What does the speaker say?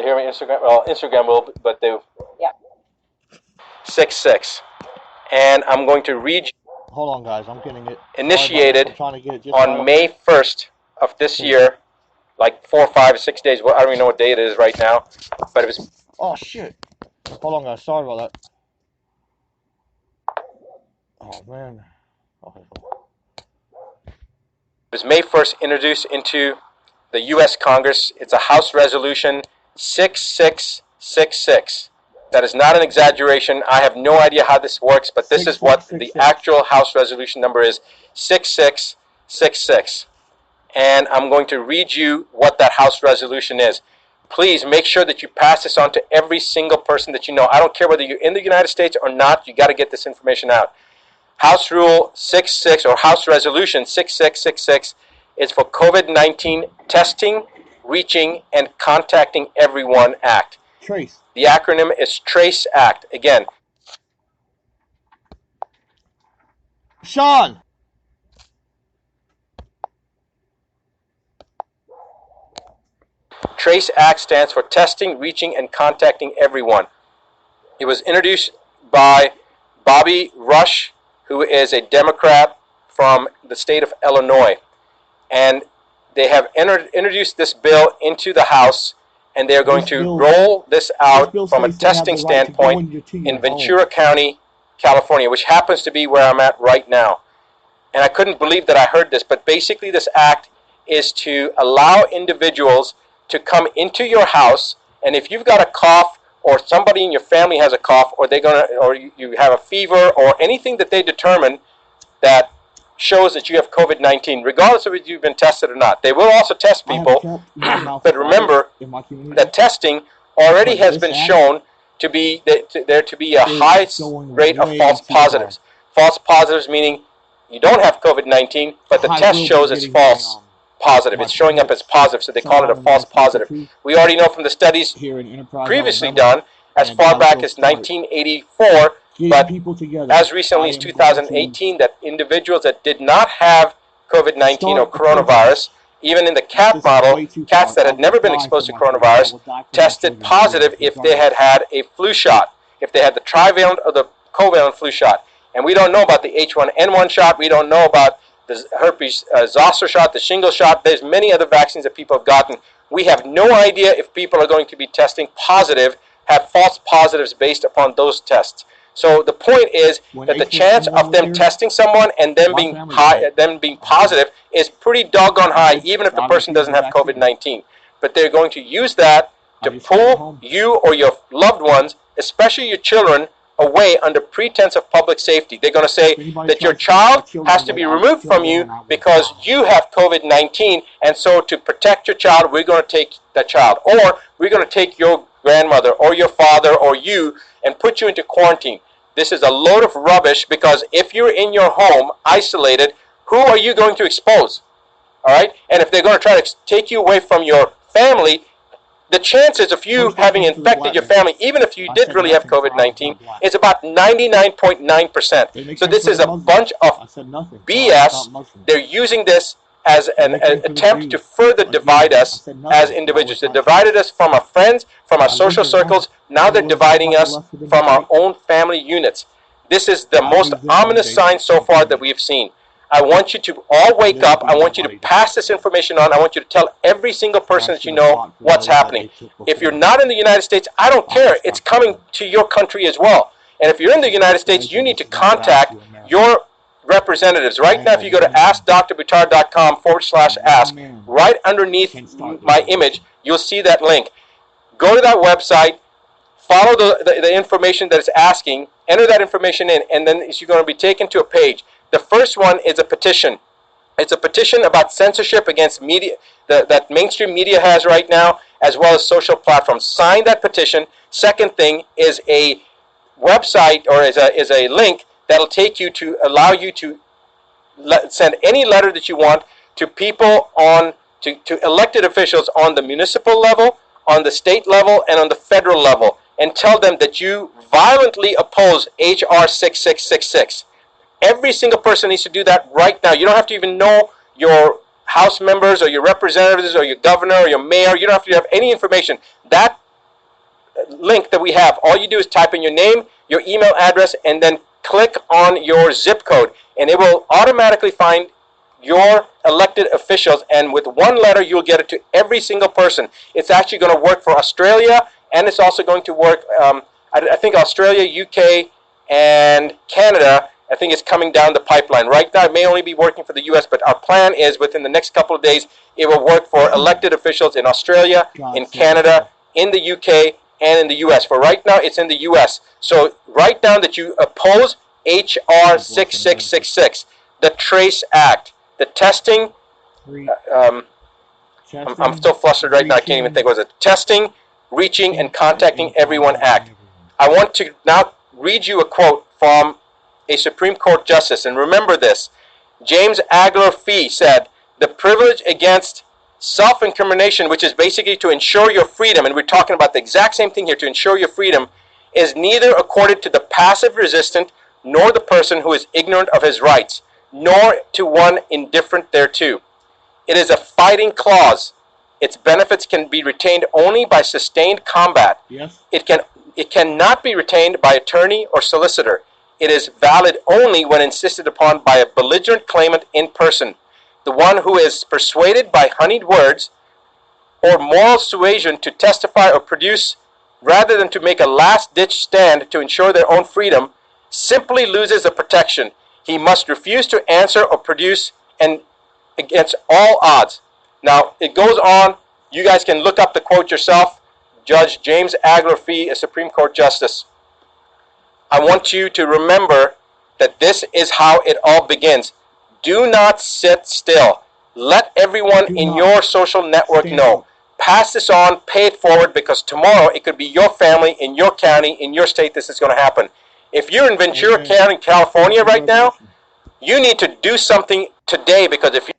hear me? Instagram? Well, Instagram will, but they. Yeah. 66. And I'm going to read. Hold on, guys. I'm getting it. Initiated I'm trying to get it just on May 1st of this year, like 4, 5, 6 days. Well, I don't even know what day it is right now, but it was. Oh shit! Hold on, guys. Sorry about that. Oh man. Okay. It was May 1st introduced into the U.S. Congress. It's a House Resolution 6666. That is not an exaggeration. I have no idea how this works, but this is what the actual House Resolution number is, 6666. And I'm going to read you what that House Resolution is. Please make sure that you pass this on to every single person that you know. I don't care whether you're in the United States or not, you got to get this information out. House Rule 66 or House Resolution 6666 is for COVID-19 testing, reaching, and contacting everyone act. Trace. The acronym is T.R.A.C.E Act. Again. Sean. T.R.A.C.E Act stands for Testing, Reaching, and Contacting Everyone. It was introduced by Bobby Rush, who is a Democrat from the state of Illinois. And they have introduced this bill into the House, and they're going to roll this out from a testing standpoint in Ventura County, California, which happens to be where I'm at right now. And I couldn't believe that I heard this, but basically this act is to allow individuals to come into your house, and if you've got a cough or somebody in your family has a cough, or you have a fever or anything that they determine that shows that you have COVID-19, regardless of if you've been tested or not. They will also test people, but remember that testing already has been shown to be there to be a high rate of false positives. False positives meaning you don't have COVID-19, but the test shows it's false positive. It's showing up as positive, so they call it a false positive. We already know from the studies previously done, as far back as 1984, but as recently as 2018, that individuals that did not have COVID-19 or coronavirus, even in the cat model, cats that had never been exposed to coronavirus, tested positive if they had had a flu shot, if they had the trivalent or the covalent flu shot. And we don't know about the H1N1 shot. We don't know about the herpes zoster shot, the shingle shot. There's many other vaccines that people have gotten. We have no idea if people are going to be testing positive, have false positives based upon those tests. So the point is that the chance of them testing someone and them being positive is pretty doggone high, even if the person doesn't have COVID-19. But they're going to use that to pull you or your loved ones, especially your children, away under pretense of public safety. They're going to say that your child has to be removed from you because you have COVID-19, and so to protect your child, we're going to take that child. Or we're going to take your grandmother or your father or you and put you into quarantine. This is a load of rubbish, because if you're in your home, isolated, who are you going to expose? All right? And if they're going to try to take you away from your family, the chances of you having infected your family, even if you did really have COVID-19, is about 99.9%. So this is a bunch of BS. They're using this as an attempt to further divide us as individuals. They divided us from our friends, from our social circles. Now they're dividing us from our own family units. This is the most ominous sign so far that we've seen. I want you to all wake up. I want you to pass this information on. I want you to tell every single person that you know what's happening. If you're not in the United States, I don't care. It's coming to your country as well. And if you're in the United States, you need to contact your representatives. Right now, if you go to askdrbuttar.com/ask, right underneath my image, you'll see that link. Go to that website, follow the information that it's asking, enter that information in, and then you're going to be taken to a page. The first one is a petition. It's a petition about censorship against media that mainstream media has right now, as well as social platforms. Sign that petition. Second thing is a website, or is a link that'll take you to allow you to send any letter that you want to people to elected officials on the municipal level, on the state level, and on the federal level, and tell them that you violently oppose H.R. 6666. Every single person needs to do that right now. You don't have to even know your House members or your representatives or your governor or your mayor. You don't have to have any information. That link that we have. All you do is type in your name, your email address, and then click on your zip code, and it will automatically find your elected officials, and with one letter you'll get it to every single person. It's actually going to work for Australia, and it's also going to work, I think Australia, UK, and Canada. I think it's coming down the pipeline. Right now it may only be working for the US, but our plan is within the next couple of days it will work for elected officials in Australia, in Canada, in the UK, and in the US. For right now it's in the US. So write down that you oppose HR 6666, the T.R.A.C.E Act, the testing, I'm still flustered right now, I can't even think. Was it Testing, Reaching, and Contacting Everyone Act? I want to now read you a quote from a Supreme Court justice, and remember this. James Agler Fee said, "The privilege against self-incrimination, which is basically to ensure your freedom," and we're talking about the exact same thing here, to ensure your freedom, "is neither accorded to the passive resistant nor the person who is ignorant of his rights, nor to one indifferent thereto. It is a fighting clause. Its benefits can be retained only by sustained combat. Yes. It cannot be retained by attorney or solicitor. It is valid only when insisted upon by a belligerent claimant in person, the one who is persuaded by honeyed words or moral suasion to testify or produce, rather than to make a last-ditch stand to ensure their own freedom, simply loses the protection. He must refuse to answer or produce, and against all odds." Now, it goes on. You guys can look up the quote yourself. Judge James Agler Fee, a Supreme Court Justice. I want you to remember that this is how it all begins. Do not sit still. Let everyone in your social network know. Pass this on, pay it forward, because tomorrow it could be your family, in your county, in your state, this is going to happen. If you're in Ventura County, California right now, you need to do something today, because if